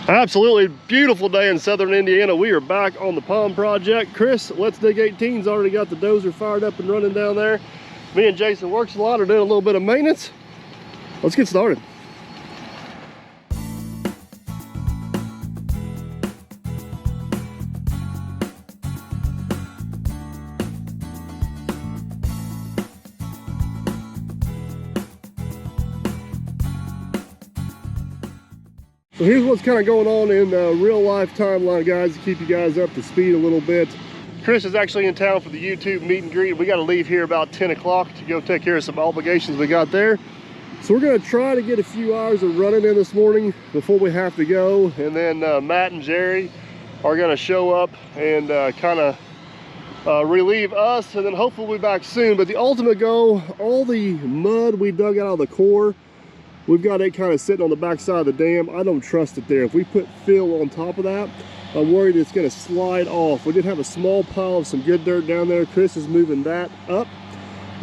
Absolutely beautiful day in southern Indiana. We are back on the pond project. Chris, Letsdig18's already got the dozer fired up and running down there. Me and Jason Works a lot are doing a little bit of maintenance. Let's get started. So here's what's kind of going on in real life timeline, guys, to keep you guys up to speed a little bit. Chris is actually in town for the YouTube meet and greet. We got to leave here about 10 o'clock to go take care of some obligations we got there. So we're going to try to get a few hours of running in this morning before we have to go. And then Matt and Jerry are going to show up and kind of relieve us. And then hopefully we'll be back soon. But the ultimate goal, all the mud we dug out of the core, we've got it kind of sitting on the back side of the dam. I don't trust it there. If we put fill on top of that, I'm worried it's going to slide off. We did have a small pile of some good dirt down there. Chris is moving that up.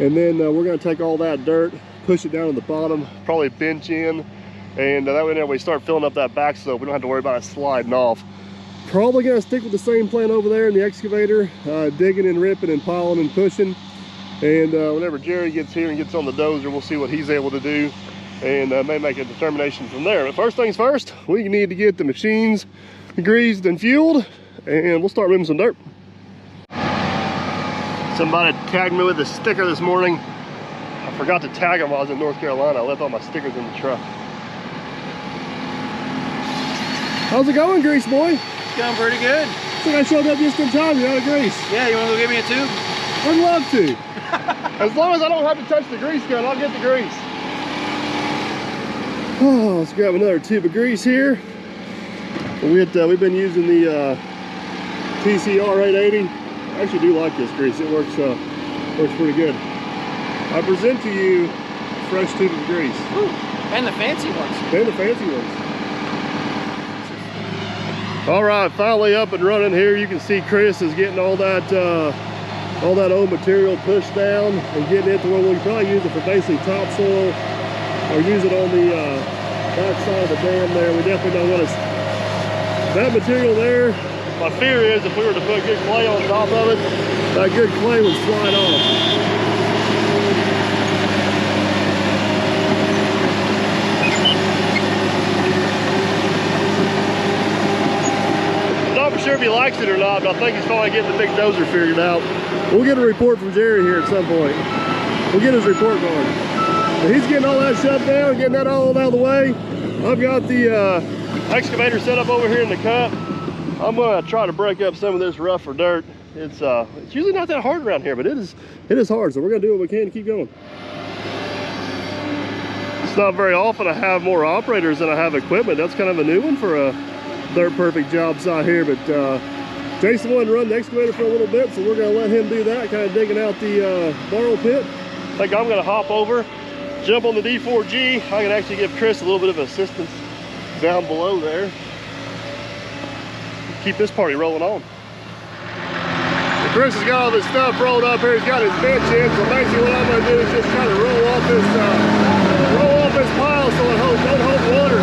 And then we're going to take all that dirt, push it down to the bottom, probably bench in. And that way we start filling up that back slope. We don't have to worry about it sliding off. Probably going to stick with the same plan over there in the excavator, digging and ripping and piling and pushing. And whenever Jerry gets here and gets on the dozer, we'll see what he's able to do. And may make a determination from there. But first things first, we need to get the machines greased and fueled, and we'll start moving some dirt. Somebody tagged me with a sticker this morning. I forgot to tag them while I was in North Carolina. I left all my stickers in the truck. How's it going, grease boy? It's going pretty good. I think I showed up just in time. You're out of grease. Yeah, you want to go give me a tube? I'd love to. As long as I don't have to touch the grease gun, I'll get the grease. Oh, let's grab another tube of grease here. We've been using the TCR 880. I actually do like this grease. It works pretty good. I present to you a fresh tube of grease. Ooh, and the fancy ones. And the fancy ones. All right, finally up and running here. You can see Chris is getting all that old material pushed down and getting it to where we can probably use it for basically topsoil, or use it on the back side of the dam there. We definitely don't want to. That material there, my fear is if we were to put good clay on top of it, that good clay would slide off. I'm not for sure if he likes it or not, but I think he's finally getting the big dozer figured out. We'll get a report from Jerry here at some point. We'll get his report going. He's getting all that shut down, getting that all out of the way. I've got the excavator set up over here in the cup. I'm going to try to break up some of this rougher dirt. It's usually not that hard around here, but it is hard. So we're going to do what we can to keep going. It's not very often I have more operators than I have equipment. That's kind of a new one for a dirt perfect job site here. But Jason wanted to run the excavator for a little bit, so we're going to let him do that, kind of digging out the borrow pit. I think I'm going to hop over, jump on the D4G. I can actually give Chris a little bit of assistance down below there. Keep this party rolling on. And Chris has got all this stuff rolled up here. He's got his bench in, so basically what I'm going to do is just kind of roll off this pile so it don't hold water.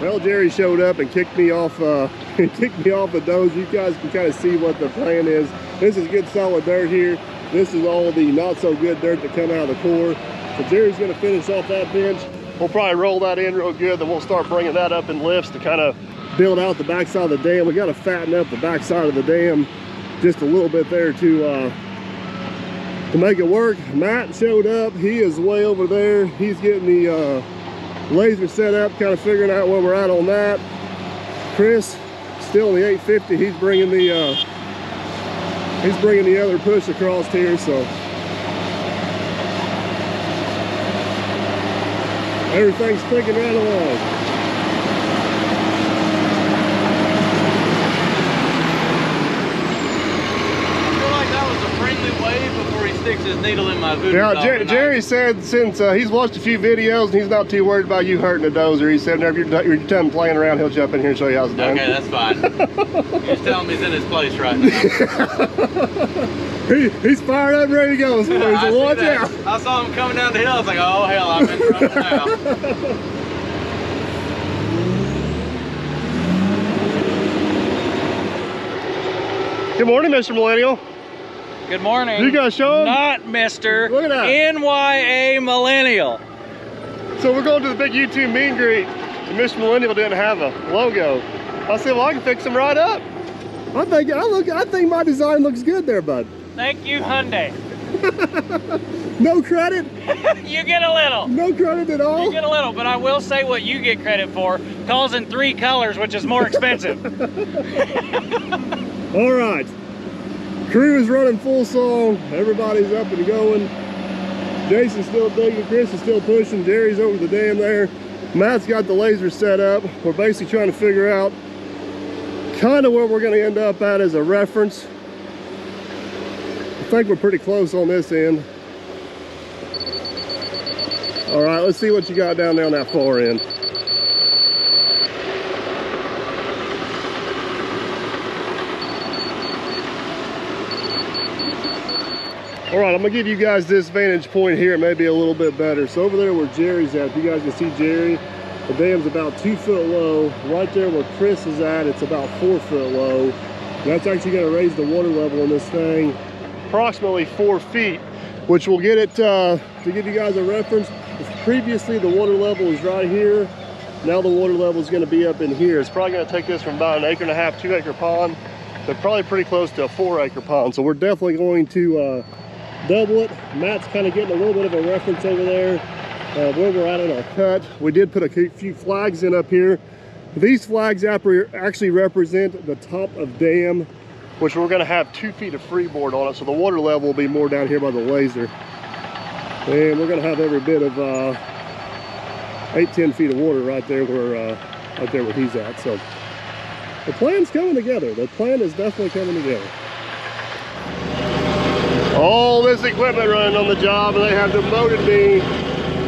Well, Jerry showed up and kicked me off kicked me off the dozer. You guys can kind of see what the plan is. This is good solid dirt here. This is all the not so good dirt that come out of the core. So Jerry's gonna finish off that bench. We'll probably roll that in real good, then we'll start bringing that up in lifts to kind of build out the backside of the dam. We got to fatten up the backside of the dam just a little bit there to make it work. Matt showed up. He is way over there. He's getting the laser set up, kind of figuring out where we're at on that. Chris, still in the 850. He's bringing the other push across here. So everything's clicking right along. Before he sticks his needle in my voodoo Yeah, doll Jerry said since he's watched a few videos and he's not too worried about you hurting the dozer, he said whenever you're done playing around, he'll jump in here and show you how it's done. Okay, that's fine. You're just telling me he's in his place right now. He's fired up, ready to go. So watch out. I saw him coming down the hill. I was like, oh hell, I'm in trouble now. Good morning, Mr. Millennial. Good morning. You guys show him? Not Mr. Look at that. NYA Millennial. So we're going to the big YouTube meet and greet, and Mr. Millennial didn't have a logo. I said, well, I can fix them right up. I think my design looks good there, bud. Thank you, Hyundai. No credit? You get a little. No credit at all? You get a little, but I will say what you get credit for, causing 3 colors, which is more expensive. All right. Crew is running full song. Everybody's up and going. Jason's still digging. Chris is still pushing. Jerry's over the dam there. Matt's got the laser set up. We're basically trying to figure out kind of where we're going to end up at as a reference. I think we're pretty close on this end. All right, let's see what you got down there on that far end. All right, I'm gonna give you guys this vantage point here. It may be a little bit better. So over there where Jerry's at, if you guys can see Jerry, the dam's about 2 foot low. Right there where Chris is at, it's about 4 foot low. That's actually gonna raise the water level in this thing approximately 4 feet, which will get it, to give you guys a reference, previously the water level was right here. Now the water level is gonna be up in here. It's probably gonna take this from about 1.5 acre, 2 acre pond to probably pretty close to a 4 acre pond. So we're definitely going to double it. Matt's kind of getting a little bit of a reference over there where we're at on our cut. We did put a few flags in up here. These flags actually represent the top of dam, which we're going to have 2 feet of freeboard on it, so the water level will be more down here by the laser. And we're going to have every bit of 8-10 feet of water right there where he's at. So the plan's coming together. The plan is definitely coming together. All this equipment running on the job, and they have demoted me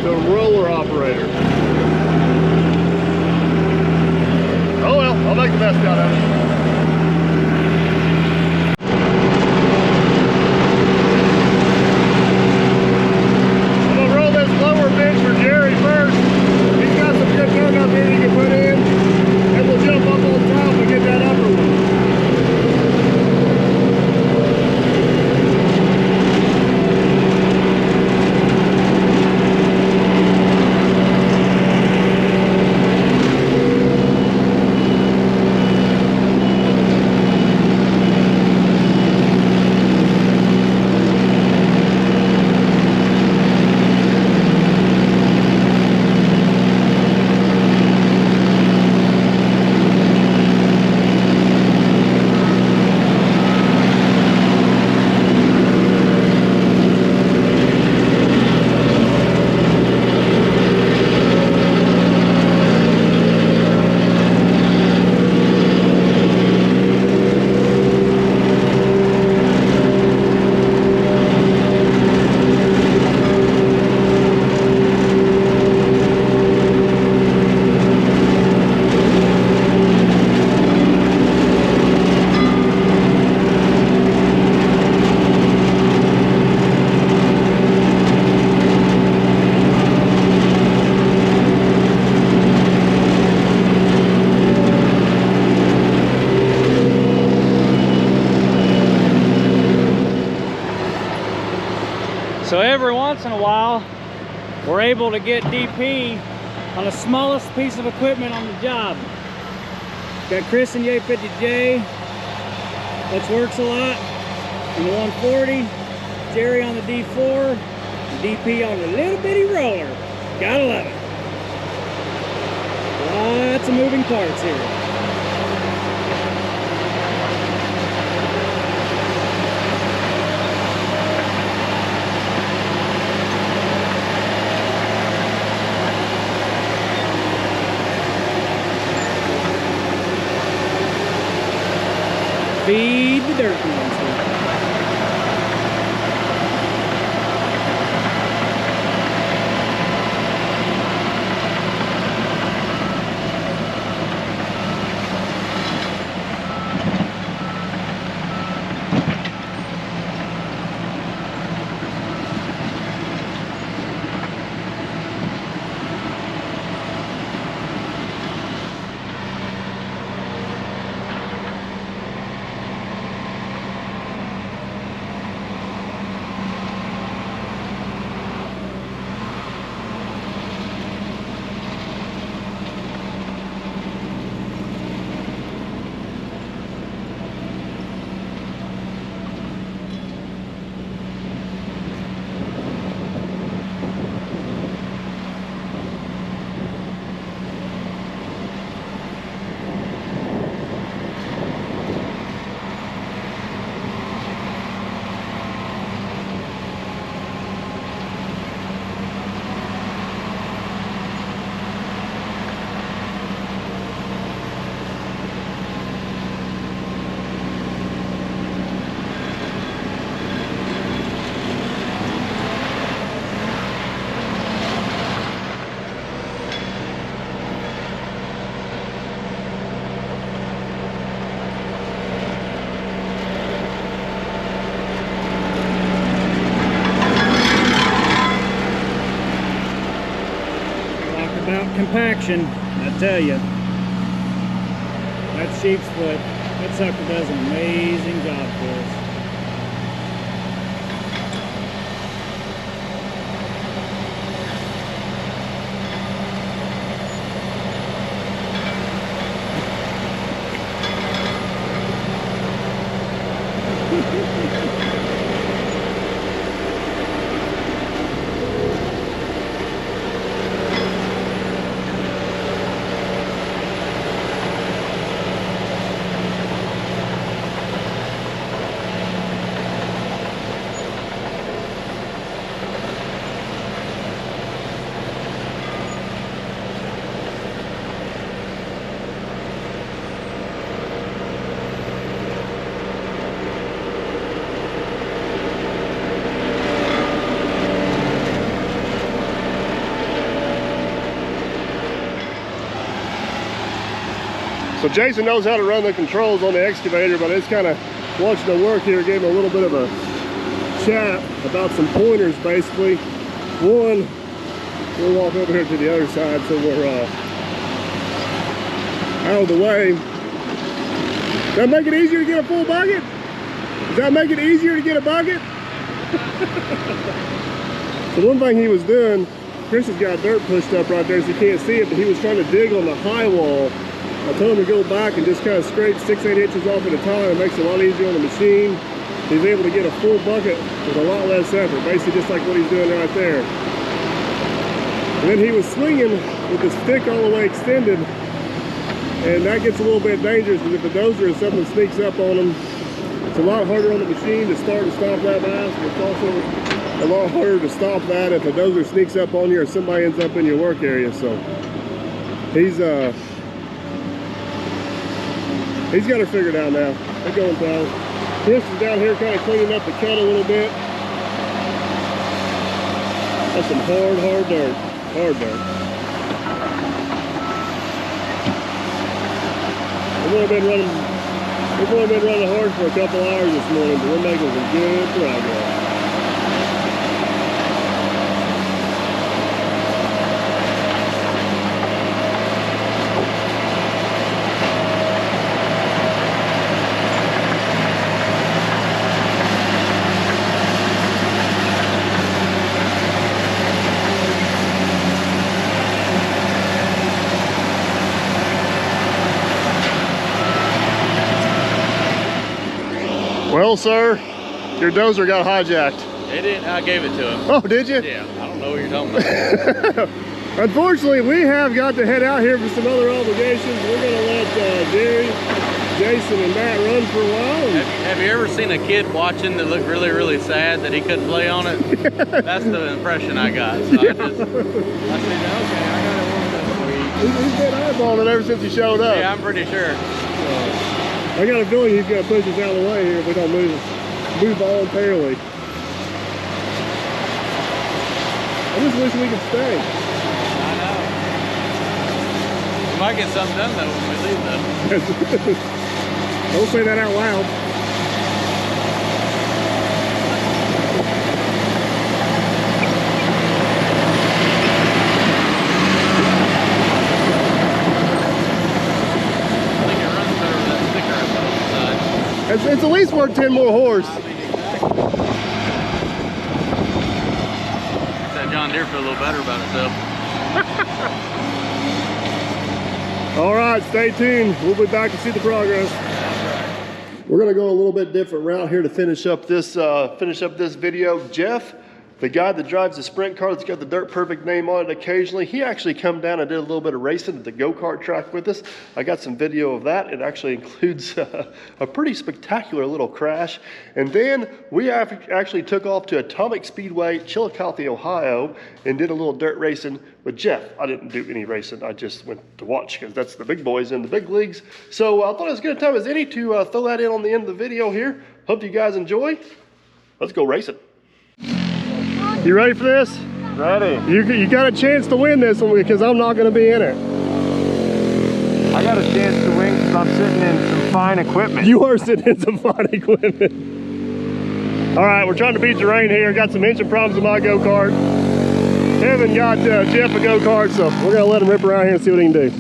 to roller operator. Oh well, I'll make the best out of it. I'm gonna roll this lower bench for Jerry first. He's got some good tongue up here he can put in, and we'll jump up on top and get that upper one. we're able to get DP on the smallest piece of equipment on the job. Got Chris and the 850J, which works a lot, and the 140, Jerry on the D4, and DP on the little bitty roller. Gotta love it. Lots of moving parts here. Feed the dirt monster. Compaction, I tell you, that sheep's foot, that sucker does an amazing job for us. So Jason knows how to run the controls on the excavator, but it's kind of watching the work here, gave him a little bit of a chat about some pointers basically. One, we'll walk over here to the other side so we're out of the way. Does that make it easier to get a full bucket? Does that make it easier to get a bucket? So one thing he was doing, Chris has got dirt pushed up right there so you can't see it, but he was trying to dig on the high wall. I told him to go back and just kind of scrape 6-8 inches off at a time. It makes it a lot easier on the machine. He's able to get a full bucket with a lot less effort, basically just like what he's doing right there. And then he was swinging with the stick all the way extended, and that gets a little bit dangerous because if the dozer or something sneaks up on him, it's a lot harder on the machine to start and stop that mass. It's also a lot harder to stop that if a dozer sneaks up on you or somebody ends up in your work area. So he's got her figured out now. They're going down. Chris is down here kind of cleaning up the cut a little bit. That's some hard dirt. Hard dirt. We've only been running hard for a couple hours this morning, but we're making some good progress. Well, sir, your dozer got hijacked. It didn't. I gave it to him. Oh, did you? Yeah. I don't know what you're talking about. Unfortunately, we have got to head out here for some other obligations. We're going to let Jerry, Jason, and Matt run for a while. Have you ever seen a kid watching that looked really, really sad that he couldn't play on it? That's the impression I got. So I said, okay, I got it warmed up for you. He's been eyeballing it ever since he showed up. Yeah, I'm pretty sure. I got a feeling he's going to push us out of the way here if we don't move voluntarily. I just wish we could stay. I know. We might get something done though when we leave though. Don't say that out loud. I think it runs better with that sticker I put on the side. It's at least worth 10 more horse. I mean, exactly. That John Deere feel a little better about itself. All right, stay tuned. We'll be back to see the progress. We're gonna go a little bit different route here to finish up this video. Jeff, the guy that drives the sprint car that's got the Dirt Perfect name on it occasionally, he actually come down and did a little bit of racing at the go-kart track with us. I got some video of that. It actually includes a pretty spectacular little crash. And then we actually took off to Atomic Speedway, Chillicothe, Ohio, and did a little dirt racing with Jeff. I didn't do any racing. I just went to watch because that's the big boys in the big leagues. So I thought it was as good a time as any to throw that in on the end of the video here. Hope you guys enjoy. Let's go racing. You ready for this? Ready. You got a chance to win this one because I'm not going to be in it. I got a chance to win because I'm sitting in some fine equipment. You are sitting in some fine equipment. All right, we're trying to beat the rain here. Got some engine problems with my go-kart. Kevin got Jeff a go-kart, so we're going to let him rip around here and see what he can do.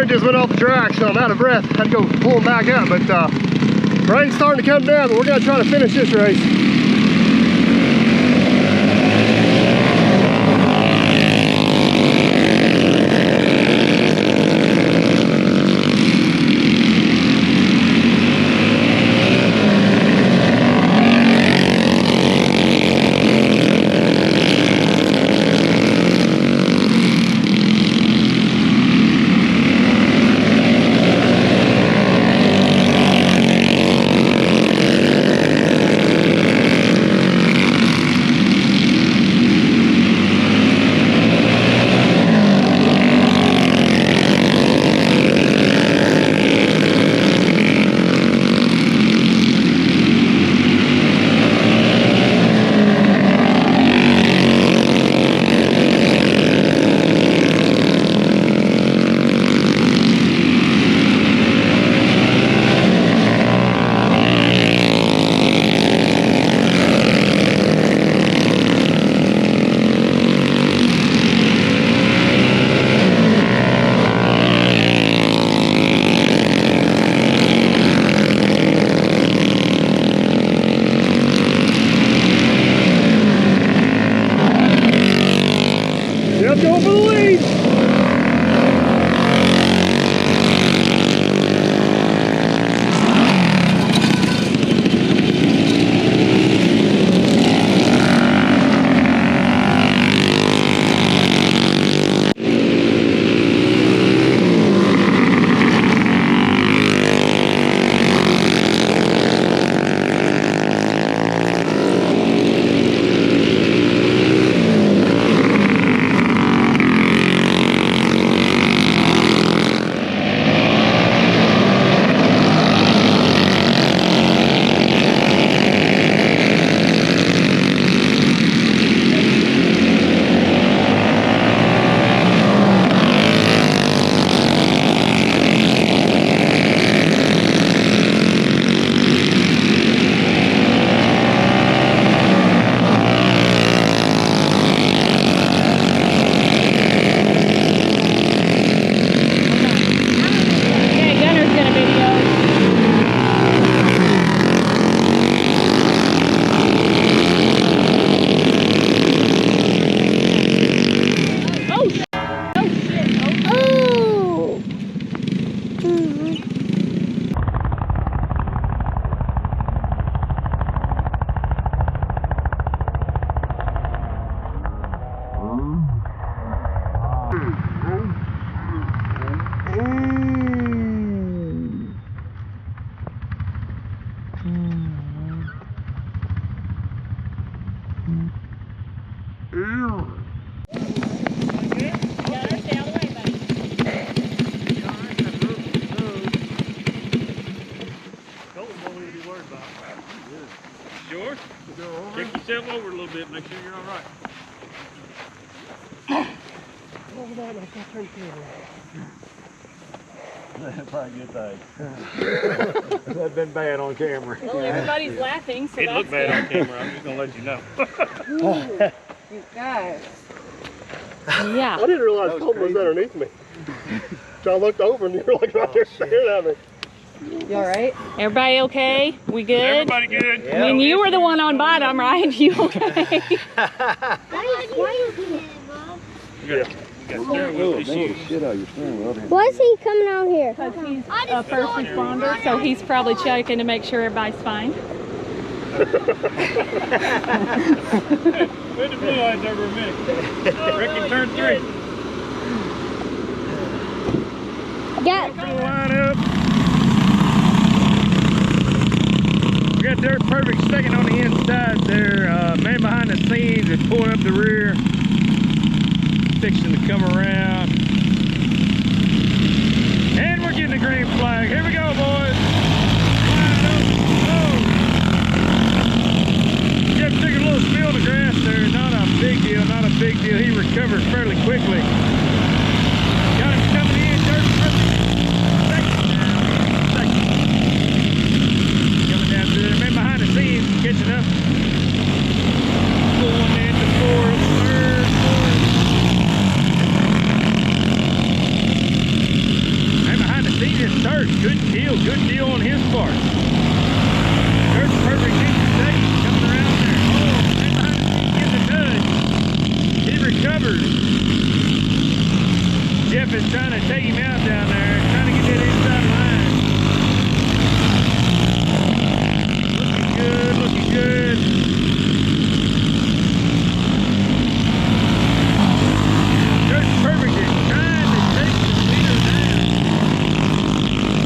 Just went off the track, so I'm out of breath. Had to go pull him back up, but rain's starting to come down, but we're gonna try to finish this race. Going for the lead. yourself over a little bit, make sure you're all right. Hold on, I'll turn the camera That's probably a good thing. That'd been bad on camera. Well, everybody's laughing, so It that's looked bad good. on camera, I'm just gonna let you know. You guys. Yeah. I didn't realize Colton was underneath me. So I looked over and you were like right there staring at me. You all right? Everybody okay? We good? Everybody good? I mean, you were the one on bottom, right? You okay? Why are you doing it, Mom? You got steering wheel issues. Why is he coming out here? Because he's a first responder, so he's probably checking to make sure everybody's fine. Wait the blue lights over a minute. Ricky, turn 3. Got Line up. We got Dirt Perfect second on the inside there. Man behind the scenes is pulling up the rear. Fixing to come around. And we're getting the green flag. Here we go, boys. Line up. Oh. Jeff took a little spill in the grass there. Not a big deal, not a big deal. He recovered fairly quickly. Got him coming in. Dirt Perfect. Coming down through there. Man behind the scenes catching up. Pulling into fourth, third, fourth. Man behind the scenes is third. Good deal on his part. Dirt Perfect in second, coming around there. Oh, man behind the scenes getting the nudge. He recovered. Jeff is trying to take him out down there, trying to get that inside line. Looking good. Dirt Perfect is trying to take the leader down.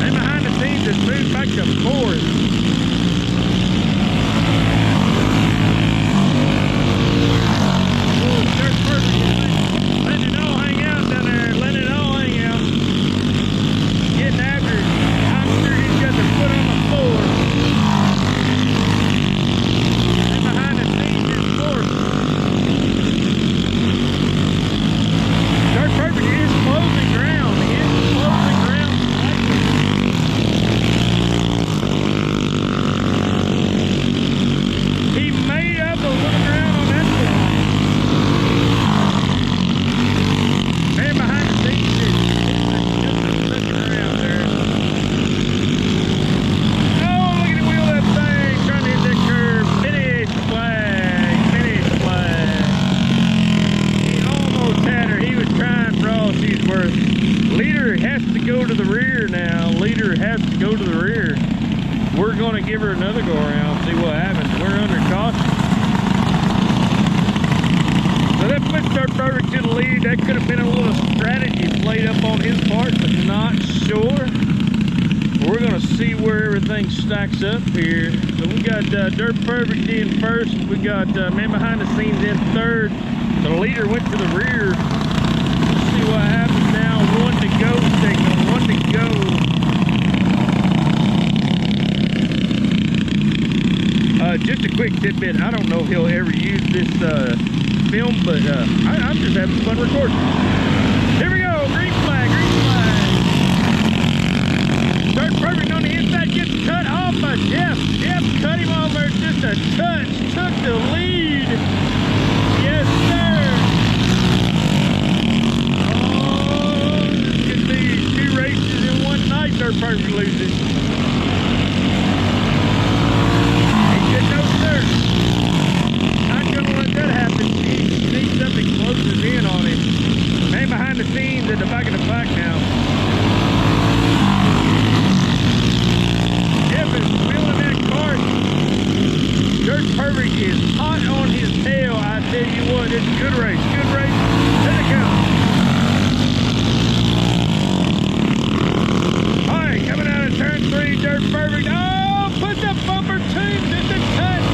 And behind the scenes has moved back to fourth. Ooh, Dirt Perfect is letting it all hang out down there, letting it all hang out. Getting after it. I'm sure he's got the foot on the floor. And behind the scenes is fourth. Dirt Perfect is closing ground. He is closing ground slightly. He made up a little ground on that one. Man behind the scenes is just looking around there. Oh, look at him wheel that thing, trying to hit that curve. Finish flag, finish flag. He almost had her. He was trying for all she's worth. Leader has to go to the rear now. Leader has to go to the rear. We're going to give her another go around, see what happens. We're under caution. So that puts Dirt Perfect to the lead. That could have been a little strategy played up on his part, but not sure. We're going to see where everything stacks up here. So we got Dirt Perfect in first. We got Man Behind the Scenes in third. The leader went to the rear. Let's see what happens now. 1 to go signal. 1 to go. Just a quick tidbit. I don't know if he'll ever use this film, but I'm just having fun recording. Here we go. Green flag. Green flag. Dirt Perfect on the inside gets cut off by Jeff. Jeff cut him off there just a touch. Took the lead. Yes, sir. Oh, this could be 2 races in one night. Dirt Perfect loses. No, sir. Not gonna let that happen. He needs something closes in on him. Man behind the scenes at the back of the pack now. Jeff is wheeling that cart. Dirt Perfect is hot on his tail. I tell you what, it's a good race. Good race. There it comes. All right, coming out of turn 3, Dirt Perfect. Oh, put the bumper tube. Just a touch.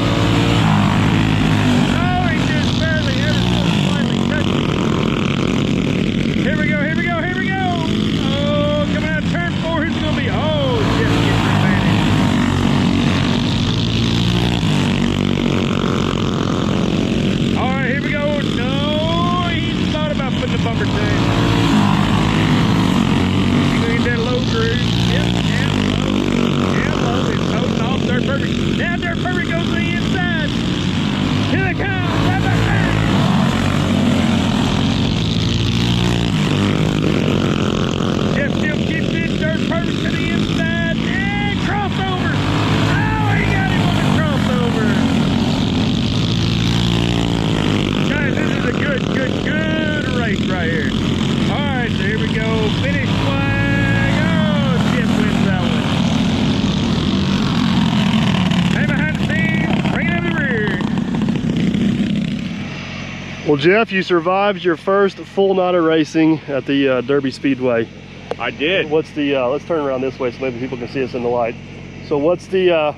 Oh, he just barely ever so slightly touched it. Here we go, here we go, here we go. Oh, coming out of turn 4, who's going to be? Oh, Jeff gets the advantage. Well, Jeff, you survived your first full night of racing at the Derby Speedway. I did. What's the, let's turn around this way so maybe people can see us in the light. So what's the,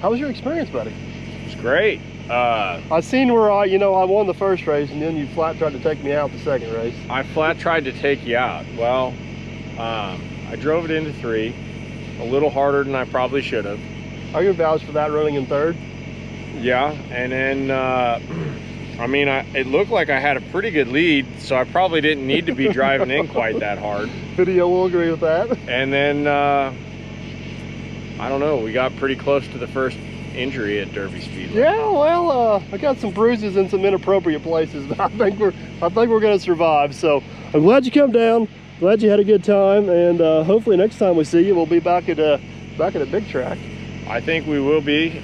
how was your experience, buddy? It was great. I seen where I won the first race and then you flat tried to take me out the second race. I flat tried to take you out. Well, I drove it into 3, a little harder than I probably should have. Are you vouch for that running in 3rd? Yeah, and then, I mean, it looked like I had a pretty good lead, so I probably didn't need to be driving in quite that hard. Video will agree with that. And then, I don't know, we got pretty close to the first injury at Derby Speedway. Yeah, well, I got some bruises in some inappropriate places, but I think we're gonna survive. So I'm glad you come down. Glad you had a good time, and hopefully next time we see you, we'll be back at a big track. I think we will be.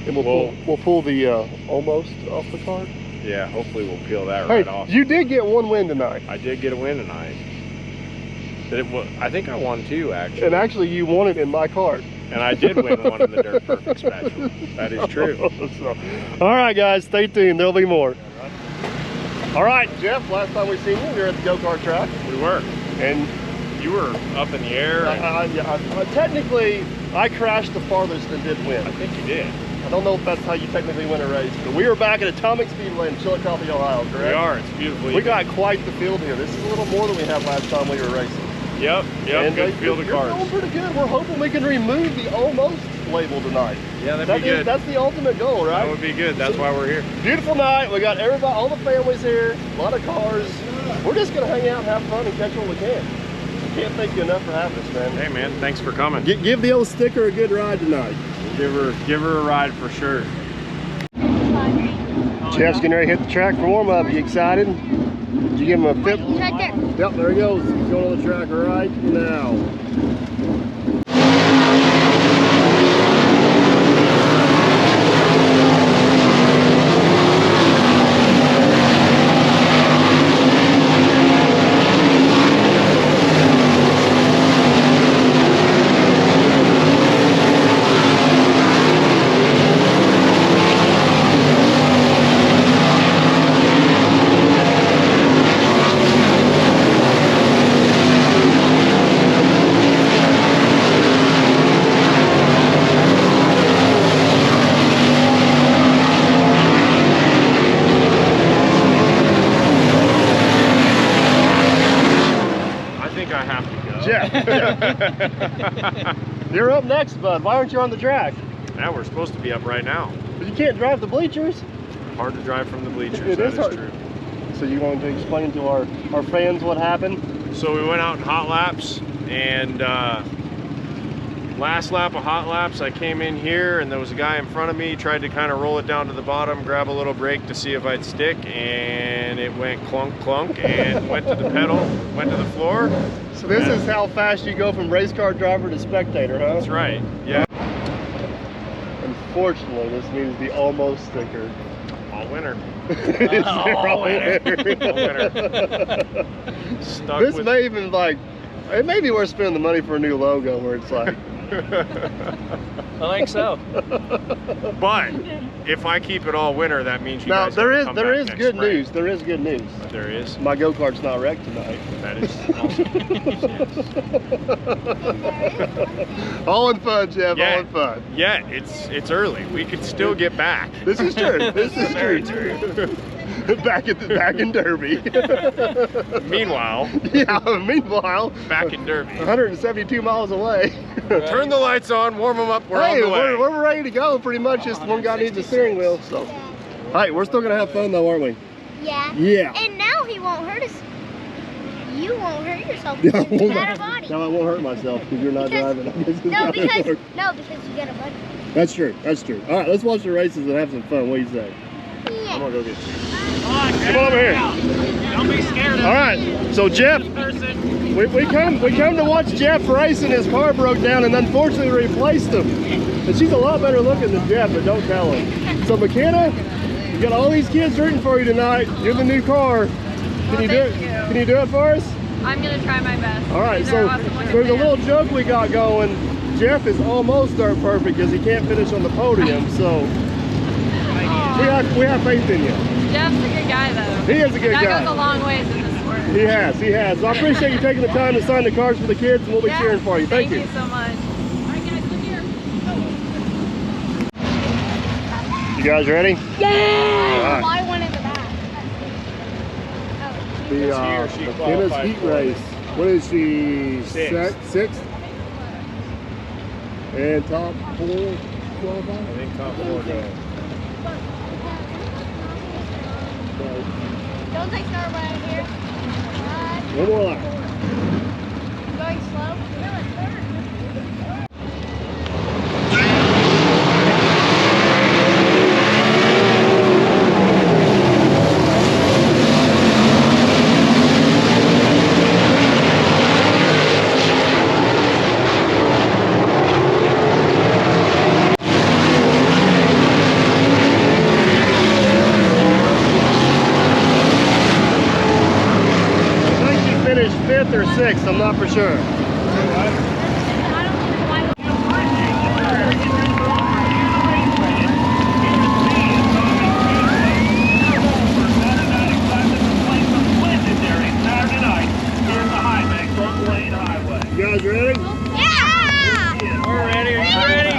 And we'll pull the almost off the card. Yeah, hopefully we'll peel that Hey, right off. you did get 1 win tonight. I did get a win tonight. I think I won 2 actually. And actually you won it in my card. And I did win one in the Dirt Perfect Special. That is true. So, all right, guys, stay tuned. There'll be more. All right, Jeff, last time we seen you were at the go-kart track. We were. And you were up in the air. Technically, I crashed the farthest and did win. I think you did. I don't know if that's how you technically win a race, but we are back at Atomic Speedway in Chillicothe, Ohio, correct? We are. It's beautiful. We got quite the field here. This is a little more than we had last time we were racing. Yep, And good field of cars. Going pretty good. We're hoping we can remove the almost label tonight. Yeah, that'd be good. That's the ultimate goal, right? That would be good. That's why we're here. Beautiful night. We got everybody, all the families here, a lot of cars. We're just gonna hang out and have fun and catch what we can. Can't thank you enough for having us, man. Hey, man, thanks for coming. Give the old sticker a good ride tonight. We'll give her a ride for sure. Jeff's getting ready to hit the track for warm-up. You excited? Did you give him a fit? He's right there. Yep, there he goes. He's going on the track right now. You're up next, bud. Why aren't you on the track? Now we're supposed to be up right now. But you can't drive the bleachers. Hard to drive from the bleachers. It is hard. True. So you want to explain to our fans what happened? So we went out in hot laps, and last lap of hot laps, I came in here, and there was a guy in front of me, tried to kind of roll it down to the bottom, grab a little brake to see if I'd stick, and it went clunk, clunk, and went to the pedal, went to the floor. So this is how fast you go from race car driver to spectator, huh? That's right, yeah. Unfortunately, this means the almost sticker. All winner. All winner. Stuck this with... may even it may be worth spending the money for a new logo where it's like. I think so. But if I keep it all winter, that means you now guys there is next good spring. news. There is good news. There is. My go-kart's not wrecked tonight. That is awesome. All in fun, Jeff. Yeah. All in fun. Yeah, it's early. We could still get back. This is true. This is Very true. back in Derby. Meanwhile, back in Derby. 172 miles away. Turn the lights on, warm them up. We're on the way. We're ready to go. Pretty much, just one guy needs a steering wheel. So, hey, we're still gonna have fun though, aren't we? Yeah. Yeah. And now he won't hurt us. You won't hurt yourself because you got a body. No, I won't hurt myself because you're not driving. Because you got a body. That's true. That's true. All right, let's watch the races and have some fun. What do you say? Yeah. I'm gonna go get you. Come on over here. Don't be scared of All right, so Jeff, person. we come to watch Jeff race, and his car broke down, and unfortunately replaced him. And she's a lot better looking than Jeff, but don't tell him. So McKenna, you got all these kids rooting for you tonight. You're the new car. Can you do it? Can you do it for us? I'm gonna try my best. All right, so there's a little joke we got going. Jeff is almost dirt perfect because he can't finish on the podium. So we have faith in you. Jeff's a good guy, though. He is a good guy. That goes a long ways in this sport. He has, he has. So I appreciate you taking the time to sign the cards for the kids, and we'll be cheering for you. Thank you. Thank you so much. All right, guys, look here. You guys ready? Yeah! All right. I wanted the back. The Kenna's heat race. What is she? Sixth? And top 4 qualify? I think top 4 go. Don't they start right here? One more lap. Going slow? Finished 5th or 6th, I'm not for sure. You guys ready? Yeah! We're ready. Are you ready?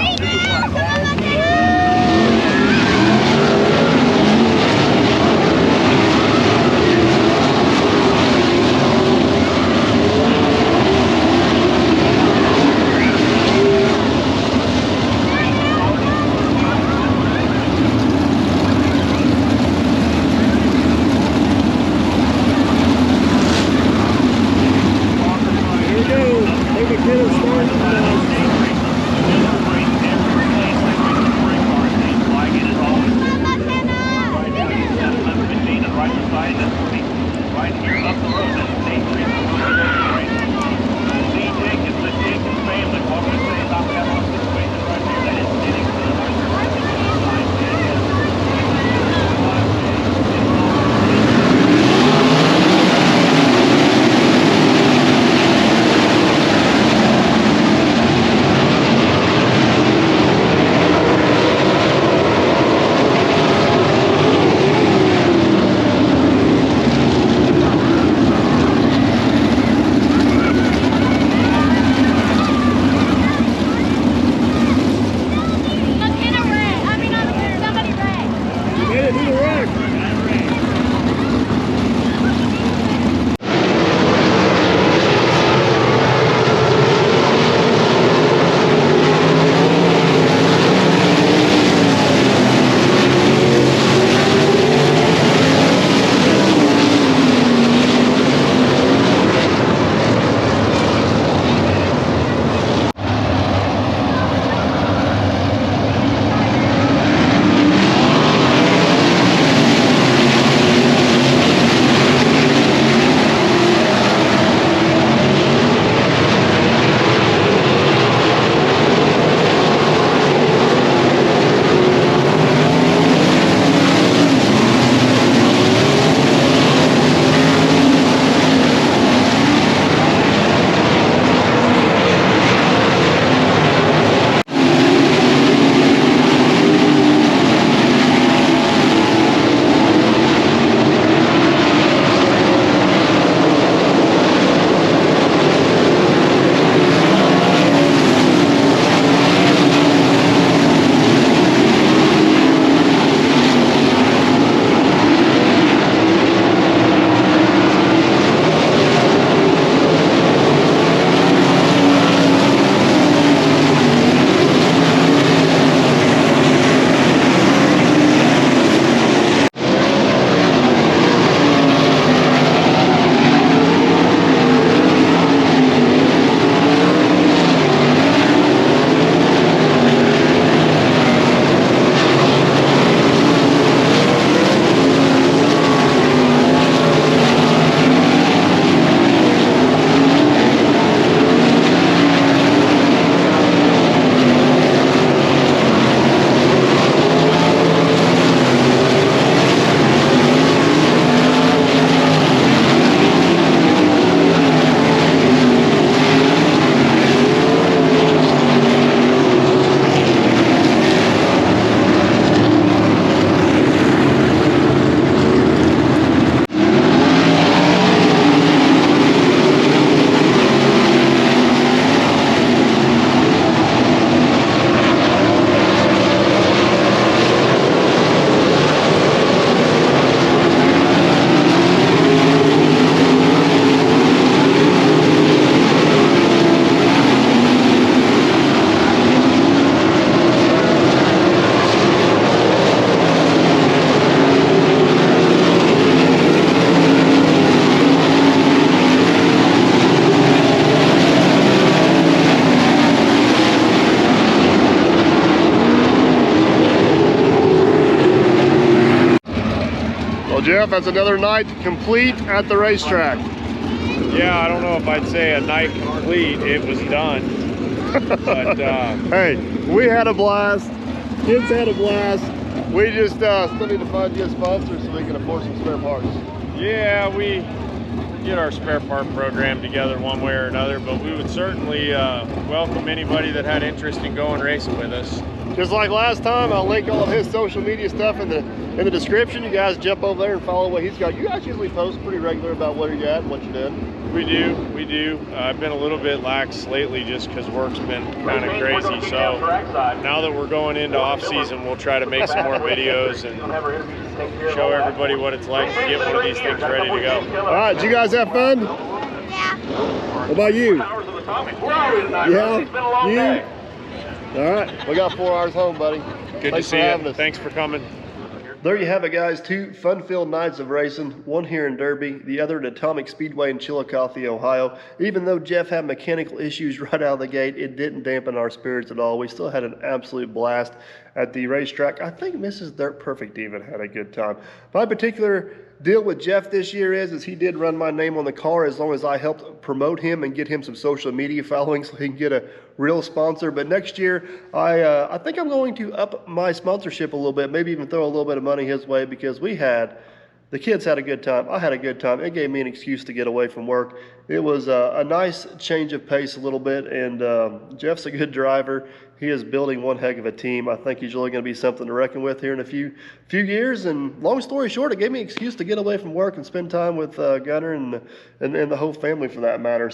Jeff, that's another night complete at the racetrack. Yeah, I don't know if I'd say a night complete. It was done. But hey, we had a blast. Kids had a blast. We just still need to find you a sponsor so we can afford some spare parts. yeah, we get our spare part program together one way or another, but we would certainly welcome anybody that had interest in going racing with us. Just like last time, I'll link all of his social media stuff in the description. You guys jump over there and follow what he's got. You guys usually post pretty regular about where you're at and what you're doing. We do. I've been a little bit lax lately just because work's been kind of crazy. So now that we're going into off season, we'll try to make some more videos and show everybody what it's like to get one of these things ready to go. All right, did you guys have fun? Yeah. What about you? Yeah? You? All right, we got 4 hours home, buddy. Good to see you. Thanks for coming. There you have it, guys. 2 fun-filled nights of racing, one here in Derby, the other at Atomic Speedway in Chillicothe, Ohio. Even though Jeff had mechanical issues right out of the gate, it didn't dampen our spirits at all. We still had an absolute blast at the racetrack. I think Mrs. Dirt Perfect even had a good time. My particular deal with Jeff this year is he did run my name on the car as long as I helped promote him and get him some social media following so he can get a real sponsor. But next year, I think I'm going to up my sponsorship a little bit, maybe even throw a little bit of money his way, because the kids had a good time. I had a good time. It gave me an excuse to get away from work. It was a nice change of pace a little bit, and Jeff's a good driver. He is building one heck of a team. I think he's really going to be something to reckon with here in a few years. And long story short, it gave me an excuse to get away from work and spend time with Gunner and the whole family for that matter.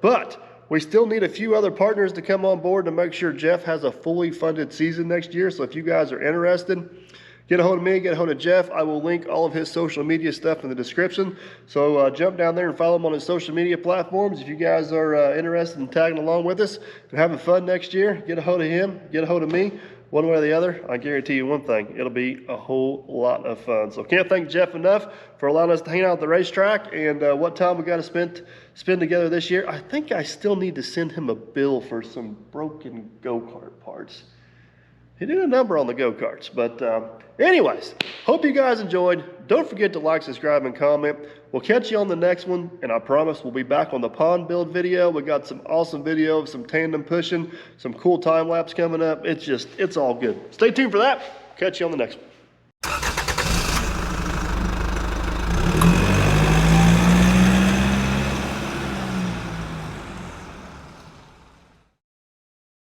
But we still need a few other partners to come on board to make sure Jeff has a fully funded season next year. So if you guys are interested, get a hold of me, get a hold of Jeff. I will link all of his social media stuff in the description. So jump down there and follow him on his social media platforms. If you guys are interested in tagging along with us and having fun next year, get a hold of him, get a hold of me. One way or the other, I guarantee you one thing, it'll be a whole lot of fun. So can't thank Jeff enough for allowing us to hang out at the racetrack, and what time we got to spend together this year. I think I still need to send him a bill for some broken go-kart parts. He did a number on the go-karts. But anyways, hope you guys enjoyed. Don't forget to like, subscribe, and comment. We'll catch you on the next one, and I promise we'll be back on the pond build video. We got some awesome video of some tandem pushing, some cool time lapse coming up. It's all good. Stay tuned for that. Catch you on the next one.